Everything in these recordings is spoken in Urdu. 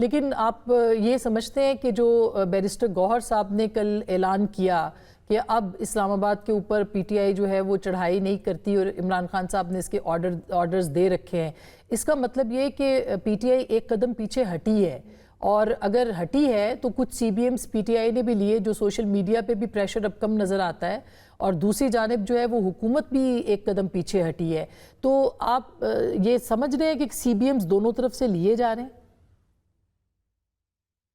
لیکن آپ یہ سمجھتے ہیں کہ جو بیرسٹر گوہر صاحب نے کل اعلان کیا کہ اب اسلام آباد کے اوپر پی ٹی آئی جو ہے وہ چڑھائی نہیں کرتی اور عمران خان صاحب نے اس کے آرڈرز دے رکھے ہیں، اس کا مطلب یہ کہ پی ٹی آئی ایک قدم پیچھے ہٹی ہے، اور اگر ہٹی ہے تو کچھ C B Ms P T I نے بھی لیے جو سوشل میڈیا پہ بھی پریشر اب کم نظر آتا ہے، اور دوسری جانب جو ہے وہ حکومت بھی ایک قدم پیچھے ہٹی ہے، تو آپ یہ سمجھ رہے ہیں کہ سی بی ایمز دونوں طرف سے لیے جا رہے ہیں؟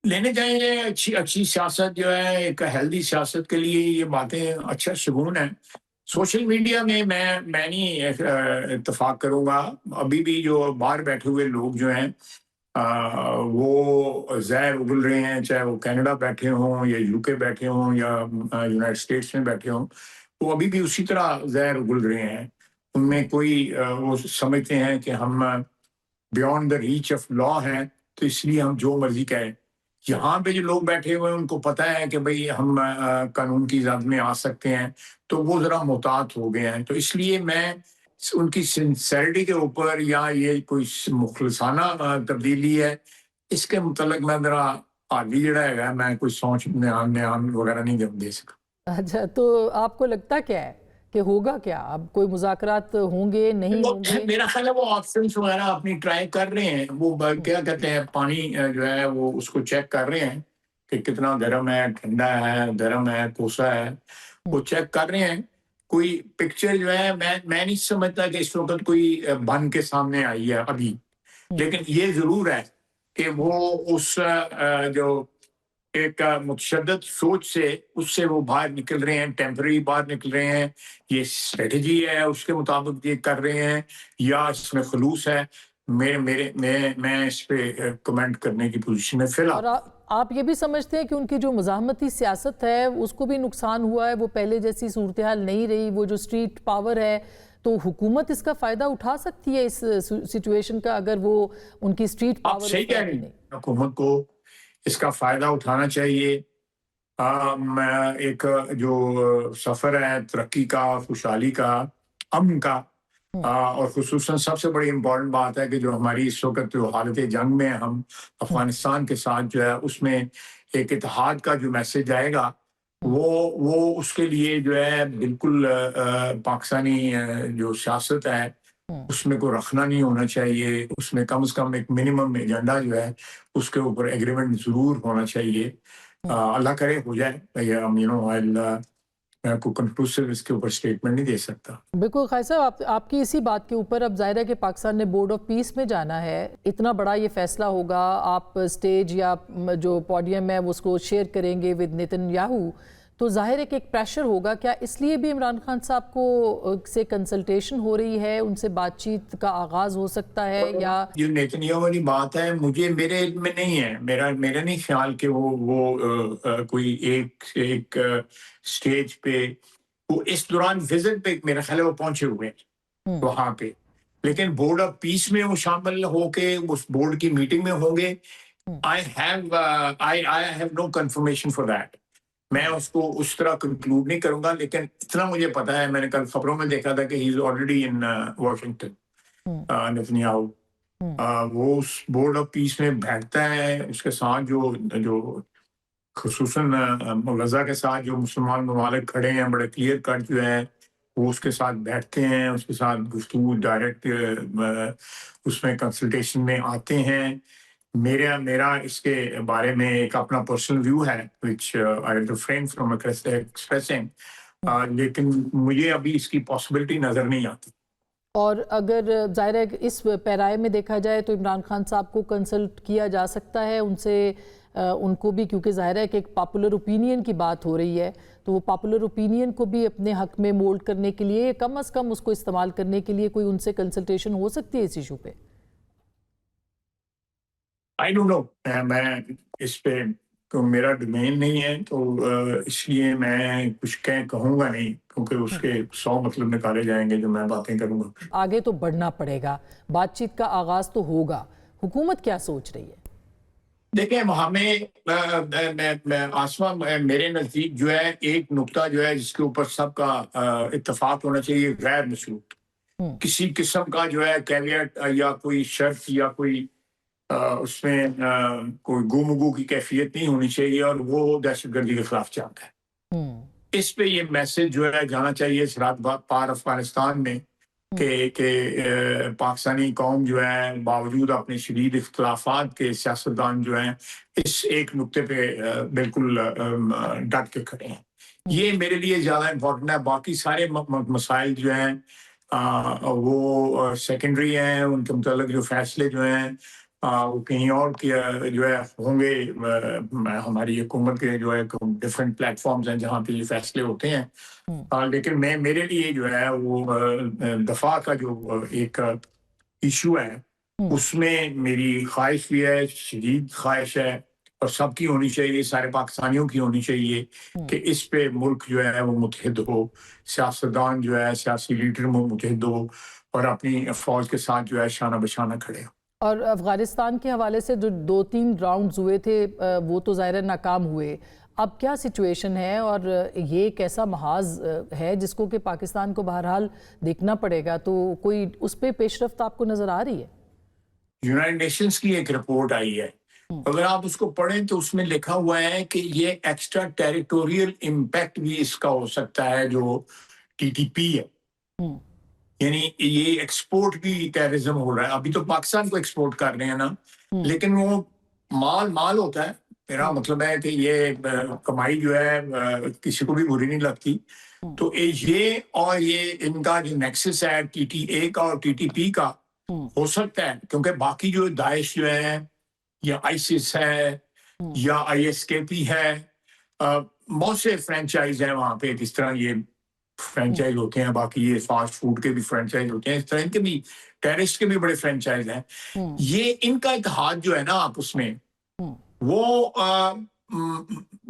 لینے چاہیے. اچھی سیاست جو ہے ایک ہیلدی سیاست کے لیے یہ باتیں اچھا شگون ہے. سوشل میڈیا میں نہیں اتفاق کروں گا. ابھی بھی جو باہر بیٹھے ہوئے لوگ جو ہیں وہ زہر اگل رہے ہیں، چاہے وہ کینیڈا بیٹھے ہوں یا یو کے بیٹھے ہوں یا یونائٹڈ اسٹیٹس میں بیٹھے ہوں، وہ ابھی بھی اسی طرح زہر اگل رہے ہیں. ان میں کوئی وہ سمجھتے ہیں کہ ہم beyond the reach of law ہیں، تو اس لیے ہم جو مرضی کہیں. یہاں پہ جو لوگ بیٹھے ہوئے ہیں ان کو پتہ ہے کہ بھئی ہم قانون کی زد میں آ سکتے ہیں، تو وہ ذرا محتاط ہو گئے ہیں. تو اس لیے میں ان کی سنسیرٹی کے اوپر یا یہ کوئی مخلصانہ تبدیلی ہے، اس کے متعلق میں ذرا آگے جڑا ہے میں کوئی سوچ بیان وغیرہ نہیں دے سکتا. اچھا، تو آپ کو لگتا کیا ہے کہ ہوگا کیا؟ اب کوئی مذاکرات ہوں گے نہیں ہوں گے؟ میرا خیال ہے وہ آپشنس وغیرہ اپنی ٹرائی کر رہے ہیں. وہ کیا کہتے ہیں، پانی جو ہے وہ اس کو چیک کر رہے ہیں کہ کتنا گرم ہے، ٹھنڈا ہے، گرم ہے، کوسا ہے، وہ چیک کر رہے ہیں. کوئی پکچر جو ہے میں نہیں سمجھتا کہ اس وقت کوئی بن کے سامنے آئی ہے ابھی. لیکن یہ ضرور ہے کہ وہ اس جو ایک متشدد سوچ سے اس سے وہ باہر نکل رہے ہیں، ٹیمپرری باہر نکل رہے ہیں. یہ اسٹریٹجی ہے، اس کے مطابق یہ کر رہے ہیں یا اس میں خلوص ہے. میں اس پہ کمنٹ کرنے کی پوزیشن میں فی الحال. اور آپ یہ بھی سمجھتے ہیں کہ ان کی جو مزاحمتی سیاست ہے اس کو بھی نقصان ہوا ہے، وہ پہلے جیسی صورتحال نہیں رہی، وہ جو اسٹریٹ پاور ہے، تو حکومت اس کا فائدہ اٹھا سکتی ہے اس سچویشن کا اگر وہ ان کی اسٹریٹ پاور؟ آپ صحیح کہہ رہی ہیں، حکومت کو اس کا فائدہ اٹھانا چاہیے. ایک جو سفر ہے ترقی کا، خوشحالی کا، امن کا، اور خصوصاً سب سے بڑی امپورٹنٹ بات ہے کہ جو ہماری اس وقت جو حالت جنگ میں ہم افغانستان کے ساتھ جو ہے اس میں ایک اتحاد کا جو میسج آئے گا، وہ اس کے لیے جو ہے بالکل پاکستانی جو سیاست ہے اس میں کوئی رکھنا نہیں ہونا چاہیے. اس میں کم از کم ایک منیمم ایجنڈا جو ہے اس کے اوپر ایگریمنٹ ضرور ہونا چاہیے. اللہ کرے ہو جائے. میں کوئی کنکلوسیو اس کے اوپر اسٹیٹمنٹ نہیں دے سکتا. بالکل خیر صاحب، آپ کی اسی بات کے اوپر اب ظاہر ہے کہ پاکستان نے بورڈ آف پیس میں جانا ہے، اتنا بڑا یہ فیصلہ ہوگا، آپ سٹیج یا جو پوڈیم ہے وہ اس کو شیئر کریں گے ود نیتن یاہو، تو ظاہر ہے کہ ایک پریشر ہوگا. کیا اس لیے بھی عمران خان صاحب کو سے کنسلٹیشن ہو رہی ہے، ان سے بات چیت کا آغاز ہو سکتا ہے؟ یا جو نیتن یاہو والی بات ہے میرے علم میں نہیں ہے. میرا نہیں خیال کہ وہ کوئی ایک سٹیج پہ وہ اس دوران وزٹ پہ میرا خیال ہے وہ پہنچے ہوئے ہیں وہاں پہ. لیکن بورڈ آف پیس میں وہ شامل ہو کے اس بورڈ کی میٹنگ میں ہوں گے. I have no confirmation for that. میں اس کو اس طرح کنکلوڈ نہیں کروں گا، لیکن اتنا مجھے پتا ہے، میں نے کل خبروں میں دیکھا تھا کہ he is already in Washington. Netanyahu وہ اس بورڈ آف پیس میں بیٹھتا ہے. اس کے ساتھ جو خصوصاً غزہ کے ساتھ جو مسلمان ممالک کھڑے ہیں بڑے کلیئر کٹ جو ہے، وہ اس کے ساتھ بیٹھتے ہیں، اس کے ساتھ گفتگو ڈائریکٹ اس میں کنسلٹیشن میں آتے ہیں. میرا اس کے بارے میں ایک اپنا پرسنل ویو ہے which I refrain from expressing، لیکن مجھے ابھی اس کی پاسبلٹی نظر نہیں آتی. اور اگر ظاہر ہے اس پیرائے میں دیکھا جائے تو عمران خان صاحب کو کنسلٹ کیا جا سکتا ہے ان سے، ان کو بھی، کیونکہ ظاہر ہے کہ ایک پاپولر اوپینین کی بات ہو رہی ہے، تو وہ پاپولر اوپینین کو بھی اپنے حق میں مولڈ کرنے کے لیے، کم از کم اس کو استعمال کرنے کے لیے کوئی ان سے کنسلٹیشن ہو سکتی ہے اس ایشو پہ؟ I don't know. میں اس پہ میرا ڈومین نہیں ہے، تو اس لیے میں کچھ کہوں گا نہیں، کیونکہ اس کے 100 مطلب نکالے جائیں گے جو میں باتیں کروں گا. آگے تو بڑھنا پڑے گا، بات چیت کا آغاز تو ہوگا. حکومت کیا سوچ رہی ہے؟ دیکھیں ہمیں آسما میرے نزدیک جو ہے ایک نقطہ جو ہے جس کے اوپر سب کا اتفاق ہونا چاہیے، غیر مشروط کسی قسم کا جو ہے کیویٹ یا کوئی شرط یا کوئی اس میں کوئی گو کی کیفیت نہیں ہونی چاہیے، اور وہ دہشت گردی کے خلاف چاہتا ہے۔ اس پہ یہ میسج جو ہے جانا چاہیے سرحد پار افغانستان میں کہ پاکستانی قوم جو ہے باوجود اپنے شدید اختلافات کے سیاستدان جو ہیں اس ایک نقطے پہ بالکل ڈٹ کے کھڑے ہیں۔ یہ میرے لیے زیادہ امپورٹنٹ ہے۔ باقی سارے مسائل جو ہیں وہ سیکنڈری ہیں، ان کے متعلق جو فیصلے جو ہیں وہ کہیں اور جو ہے ہوں گے۔ ہماری حکومت کے جو ہے ڈفرینٹ پلیٹ فارمز ہیں جہاں پہ یہ فیصلے ہوتے ہیں، لیکن میرے لیے جو ہے وہ دفاع کا جو ایک ایشو ہے اس میں میری خواہش بھی ہے، شدید خواہش ہے، اور سب کی ہونی چاہیے، سارے پاکستانیوں کی ہونی چاہیے کہ اس پہ ملک جو ہے وہ متحد ہو، سیاستدان جو ہے، سیاسی لیڈر متحد ہو، اور اپنی فوج کے ساتھ جو ہے شانہ بشانہ کھڑے ہو۔ اور افغانستان کے حوالے سے جو 2-3 راؤنڈز ہوئے تھے وہ تو ظاہر ناکام ہوئے، اب کیا سچویشن ہے اور یہ ایک ایسا محاذ ہے جس کو کہ پاکستان کو بہرحال دیکھنا پڑے گا، تو کوئی اس پہ پیش رفت آپ کو نظر آ رہی ہے؟ یونائٹڈ نیشنز کی ایک رپورٹ آئی ہے، اگر آپ اس کو پڑھیں تو اس میں لکھا ہوا ہے کہ یہ ایکسٹرا ٹیریٹوریل امپیکٹ بھی اس کا ہو سکتا ہے جو ٹی ٹی پی ہے، یعنی یہ ایکسپورٹ بھی ٹیررزم ہو رہا ہے۔ ابھی تو پاکستان کو ایکسپورٹ کر رہے ہیں نا، لیکن وہ مال ہوتا ہے۔ میرا مطلب ہے کہ یہ کمائی جو ہے کسی کو بھی بری نہیں لگتی، تو یہ اور یہ ان کا جو نیکسس ہے ٹی ٹی اے کا اور ٹی ٹی پی کا ہو سکتا ہے، کیونکہ باقی جو داعش جو ہے یا آئیسس ہے یا آئی ایس کے پی ہے، بہت سے فرینچائز ہیں وہاں پہ، جس طرح یہ فرینچائز ہوتے ہیں، باقی یہ فاسٹ فوڈ کے بھی فرینچائز ہوتے ہیں، اس طرح ان کے بھی ٹیررسٹ کے بھی بڑے فرینچائز ہیں۔ یہ ان کا اتحاد جو ہے نا آپس میں، وہ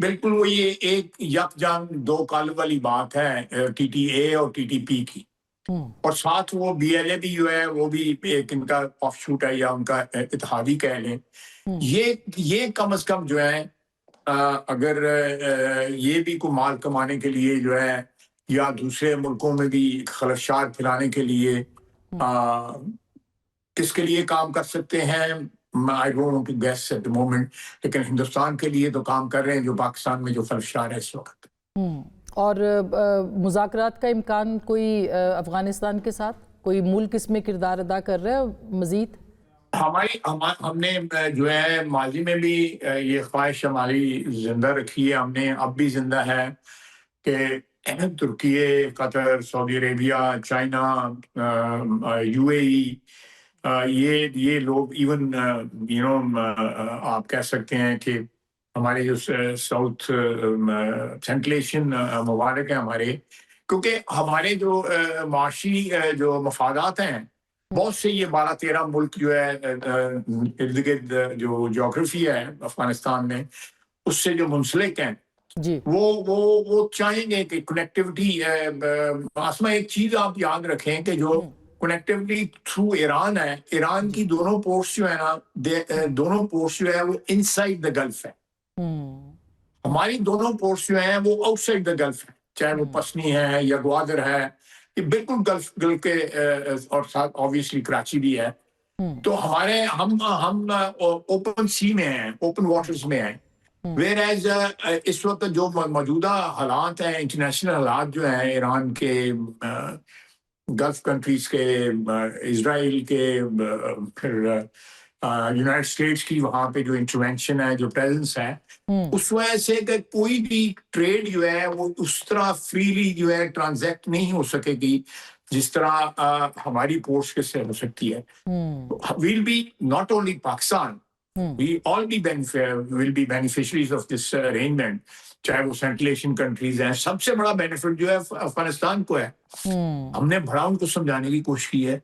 بالکل وہ یہ ایک یکجان دو کالم والی بات ہے ٹی ٹی اے اور ٹی ٹی پی کی، اور ساتھ وہ بی ایل اے بھی جو ہے وہ بھی ایک ان کا آف شوٹ ہے یا ان کا اتحادی کہہ لیں۔ یہ کم از کم جو ہے اگر یہ بھی کوئی مال کمانے کے لیے جو ہے یا دوسرے ملکوں میں بھی خلفشات پھیلانے کے لیے کس کے لیے کام کر سکتے ہیں، I don't want to guess at the moment، لیکن ہندوستان کے لیے تو کام کر رہے ہیں جو پاکستان میں جو خلفشار ہے اس وقت۔ اور مذاکرات کا امکان کوئی افغانستان کے ساتھ کوئی ملک اس میں کردار ادا کر رہا ہے مزید؟ ہم نے جو ہے ماضی میں بھی یہ خواہش ہماری زندہ رکھی ہے، ہم نے اب بھی زندہ ہے کہ ترکیے، قطر، سعودی عربیہ، چائنا، یو اے ای، یہ لوگ ایون آپ کہہ سکتے ہیں کہ ہمارے جو ساؤتھ سینٹرل ایشین ممالک ہیں ہمارے، کیونکہ ہمارے جو معاشی جو مفادات ہیں، بہت سے یہ 12-13 ملک جو ہے ارد گرد جو جغرافی ہے افغانستان میں اس سے جو منسلک ہیں، جی وہ چاہیں گے کہ کنیکٹیوٹی۔ آسما ایک چیز آپ یاد رکھیں کہ جو کنیکٹیوٹی تھرو ایران ہے، ایران کی دونوں پورٹس جو ہے نا، دونوں پورٹس جو ہے وہ ان سائڈ دا گلف ہے، ہماری دونوں پورٹس جو ہیں وہ آؤٹ سائڈ دا گلف ہے، چاہے وہ پسنی ہے یا گوادر ہے، یہ بالکل گلف کے اور ساتھ آبویسلی کراچی بھی ہے۔ تو ہم اوپن سی میں ہیں، اوپن واٹرز میں ہیں، ویئر ایز اس وقت جو موجودہ حالات ہیں، انٹرنیشنل حالات جو ہیں ایران کے، گلف کنٹریز کے، اسرائیل کے، پھر یونائٹڈ اسٹیٹس کی وہاں پہ جو انٹروینشن ہے، جو پریزنس ہے، اس وجہ سے کہ کوئی بھی ٹریڈ جو ہے وہ اس طرح فریلی جو ہے ٹرانزیکٹ نہیں ہو سکے گی جس طرح ہماری پورٹس کے سے ہو سکتی ہے۔ Will be not only Pakistan, we all will be beneficiaries of this arrangement، چاہے وہ سینٹرل ایشین کنٹریز ہیں۔ سب سے بڑا بینیفٹ جو ہے افغانستان کو ہے، ہم نے بڑا ان کو سمجھانے کی کوشش کی ہے،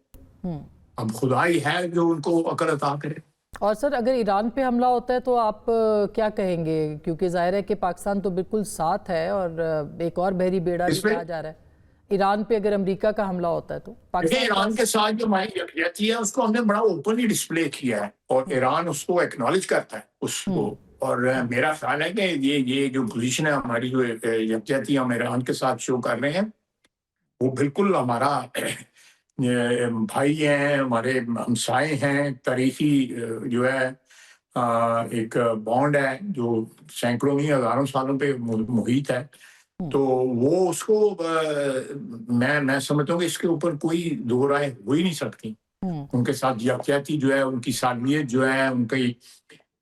اب خدا ہی ہے جو ان کو عقل عطا کرے۔ اور سر اگر ایران پہ حملہ ہوتا ہے تو آپ کیا کہیں گے؟ کیونکہ ظاہر ہے کہ پاکستان تو بالکل ساتھ ہے، اور ایک اور بحری بیڑا بھی کہا جا رہا ہے، ایران پہ اگر امریکہ کا حملہ ہوتا ہے تو دیکھیں ایران کے ساتھ جو ہماری یکجہتی ہے اس کو ہم نے بڑا اوپنلی ڈسپلے کیا ہے، اور ایران اس کو ایکنالج کرتا ہے اس کو، اور میرا خیال ہے کہ یہ جو پوزیشن ہے ہماری، جو یکجہتی ہم ایران کے ساتھ شو کر رہے ہیں، وہ بالکل ہمارا بھائی ہیں, ہمارے ہمسائے ہیں, تاریخی جو ہے ایک بانڈ ہے جو سینکڑوں نہیں ہزاروں سالوں پہ محیط ہے. تو وہ اس کو میں سمجھتا ہوں کہ اس کے اوپر کوئی دو رائے ہو ہی نہیں سکتی. ان کے ساتھ یکجہتی جو ہے, ان کی سالمیت جو ہے, ان کی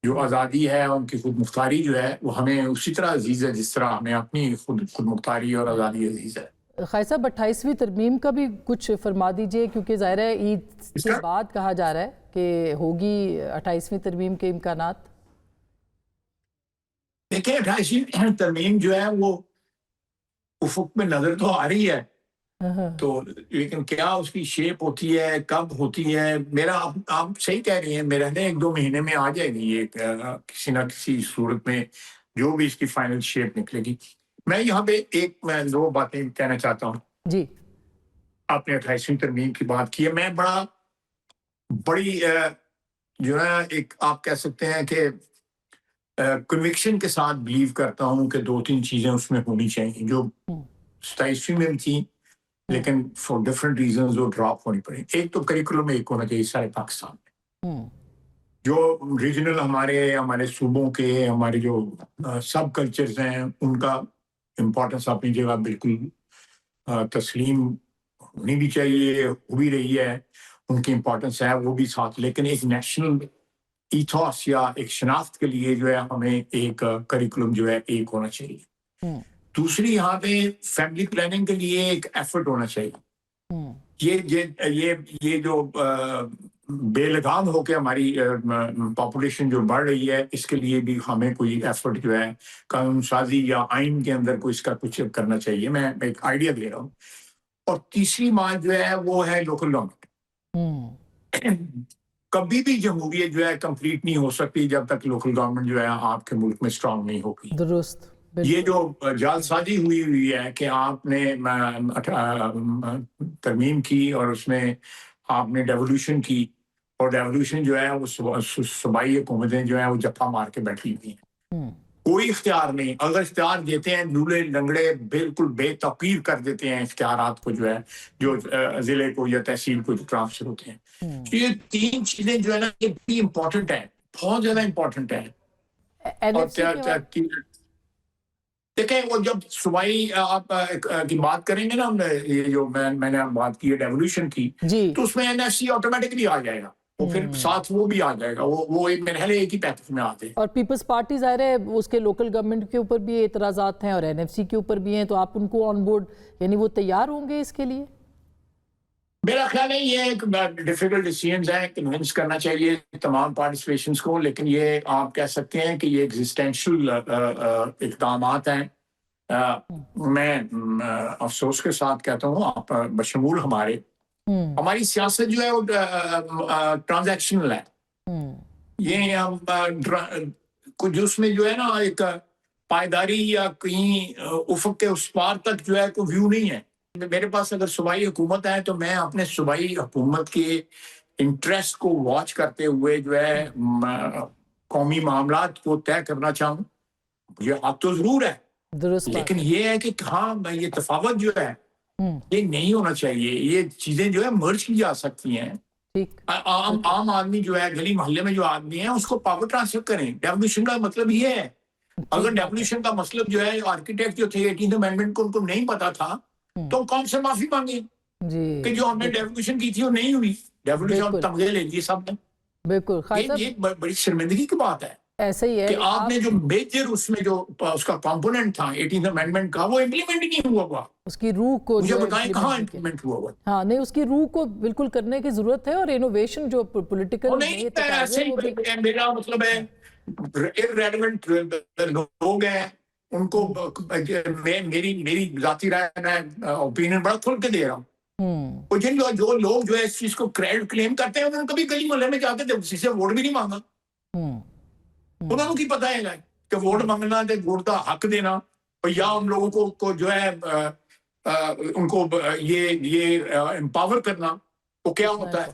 جو آزادی ہے, ان کی خود مختاری جو ہے, وہ ہمیں اسی طرح عزیز ہے جس طرح ہمیں اپنی خود مختاری اور آزادی عزیز ہے. خالد صاحب 28ویں ترمیم کا بھی کچھ فرما دیجئے, کیونکہ ظاہر ہے عید کے بعد کہا جا رہا ہے کہ ہوگی 28ویں ترمیم کے امکانات. دیکھیں 28ویں ترمیم جو ہے وہ افق میں نظر تو آ رہی ہے, تو لیکن کیا اس کی شیپ ہوتی ہے, کب ہوتی ہے, میرا آپ صحیح کہہ رہی ہیں, میرا ہے 1-2 مہینے میں آ جائے گی یہ کسی نہ کسی صورت میں جو بھی اس کی فائنل شیپ نکلے گی. میں یہاں پہ 2 باتیں کہنا چاہتا ہوں. جی, آپ نے 28ویں ترمیم کی بات کی ہے, میں بڑی جو ہے ایک آپ کہہ سکتے ہیں کہ کنوکشن کے ساتھ بلیو کرتا ہوں کہ 2-3 چیزیں اس میں ہونی چاہیے جو 27ویں میں بھی تھیں, لیکن فار ڈفرنٹ ریزنز وہ ڈراپ ہونی پڑی. ایک تو کریکولم ایک ہونا چاہیے سارے پاکستان میں, جو ریجنل ہمارے صوبوں کے ہمارے جو سب کلچرز ہیں ان کا امپورٹنس اپنی جگہ بالکل تسلیم ہونی بھی چاہیے, ہو بھی رہی ہے, ان کی امپورٹنس ہے وہ بھی ساتھ, لیکن ایک نیشنل ایتھوس یا ایک شناخت کے لیے جو ہے ہمیں ایک کریکولم جو ہے ایک ہونا چاہیے. دوسری یہاں پہ فیملی پلاننگ کے لیے ایک ایفرٹ ہونا چاہیے. یہ جو بے لگام ہو کے ہماری پاپولیشن جو بڑھ رہی ہے, اس کے لیے بھی ہمیں کوئی ایفرٹ جو ہے قانون سازی یا آئین کے اندر کوئی اس کا کچھ کرنا چاہیے. میں ایک آئیڈیا دے رہا ہوں. اور تیسری بات جو ہے وہ ہے لوکل گورنمنٹ. کبھی بھی جمہوریت جو ہے کمپلیٹ نہیں ہو سکتی جب تک لوکل گورنمنٹ جو ہے آپ کے ملک میں اسٹرانگ نہیں ہوگی. درست. یہ جو جال سازی ہوئی ہے کہ آپ نے ترمیم کی اور اس میں آپ نے ڈیولیوشن کی, اور ڈیولیوشن جو ہے وہ صوبائی حکومتیں جو ہیں وہ جفا مار کے بیٹھی ہوئی ہیں, کوئی اختیار نہیں. اگر اختیار دیتے ہیں لولے لنگڑے بالکل بے توقیر کر دیتے ہیں اختیارات کو جو ہے, جو ضلع کو یا تحصیل کو ٹرانسفر ہوتے ہیں. یہ 3 چیزیں جو ہے نا یہ بھی امپورٹنٹ ہے, بہت زیادہ امپورٹنٹ ہے. اور دیکھیں وہ جب صوبائی آپ کی بات کریں گے نا, یہ جو میں نے بات کی ہے ڈیولیوشن کی, تو اس میں NSC آٹومیٹکلی آ جائے گا, اور پھر ساتھ وہ بھی آ جائے گا, وہ ایک میرے خیال ایک ہی پیکج میں آتے ہیں. اور پیپلز پارٹی ظاہر ہے اس کے لوکل گورنمنٹ کے اوپر بھی اعتراضات ہیں اور NFC کے اوپر بھی ہیں, تو آپ ان کو آن بورڈ یعنی وہ تیار ہوں گے اس کے لیے؟ میرا خیال ہے یہ ایک ڈیفیکلٹ ڈیسیژنز ہیں, کنونس کرنا چاہیے تمام پارٹیسپیشنز کو, لیکن یہ آپ کہہ سکتے ہیں کہ یہ ایگزسٹینشل اقدامات ہیں. میں افسوس کے ساتھ کہتا ہوں آپ بشمول ہماری سیاست جو ہے وہ ٹرانزیکشنل ہے. یہ کچھ اس میں جو ہے نا ایک پائیداری یا کہیں افق کے اس پار تک جو ہے کوئی ویو نہیں ہے. میرے پاس اگر صوبائی حکومت ہے تو میں اپنے صوبائی حکومت کے انٹرسٹ کو واچ کرتے ہوئے جو ہے قومی معاملات کو طے کرنا چاہوں. یہ حق تو ضرور ہے, لیکن یہ ہے کہ ہاں یہ تفاوت جو ہے یہ نہیں ہونا چاہیے. یہ چیزیں جو ہے مرج کی جا سکتی ہیں. عام آدمی جو ہے گلی محلے میں جو آدمی ہے اس کو پاور ٹرانسفر کریں. ڈیولیوشن کا مطلب یہ ہے, اگر ڈیولیوشن کا مطلب جو ہے آرکیٹیکٹ جو تھے 18th امینڈمنٹ کو ان کو نہیں پتا تھا تو کون سے معافی مانگے کہ جو ہم نے ڈیولیوشن کی تھی وہ نہیں ہوئی. ڈیولیوشن تمغے لے لیے سب نے. بالکل یہ بڑی شرمندگی کی بات ہے ایسا ہی ہے کہ آپ نے جو میجر اس میں جو اس کا کمپوننٹ تھا 18th امینڈمنٹ کا وہ امپلیمنٹ ہی نہیں ہوا. اس کی روح کو مجھے بتائیں کہاں امپلیمنٹ ہوا. ہاں نہیں, اس کی روح کو بالکل کرنے کی ضرورت ہے, اور انوویشن جو پولیٹیکل میرا مطلب ہے irrelevant لوگ ہیں ان کو میری ذاتی رائے میں اوپینین بڑا کھل کے دے رہا ہوں. جو لوگ جو ہے اس چیز کو کریڈٹ کلیم کرتے ہیں انہوں نے کبھی گلی محلے میں جا کے کسی سے ووٹ بھی نہیں مانگا. انہوں نے کی پتہ ہے کہ ووٹ مانگنا ہے ووٹ کا حق دینا, اور یا ان لوگوں کو جو ہے ان کو یہ امپاور کرنا وہ کیا ہوتا ہے.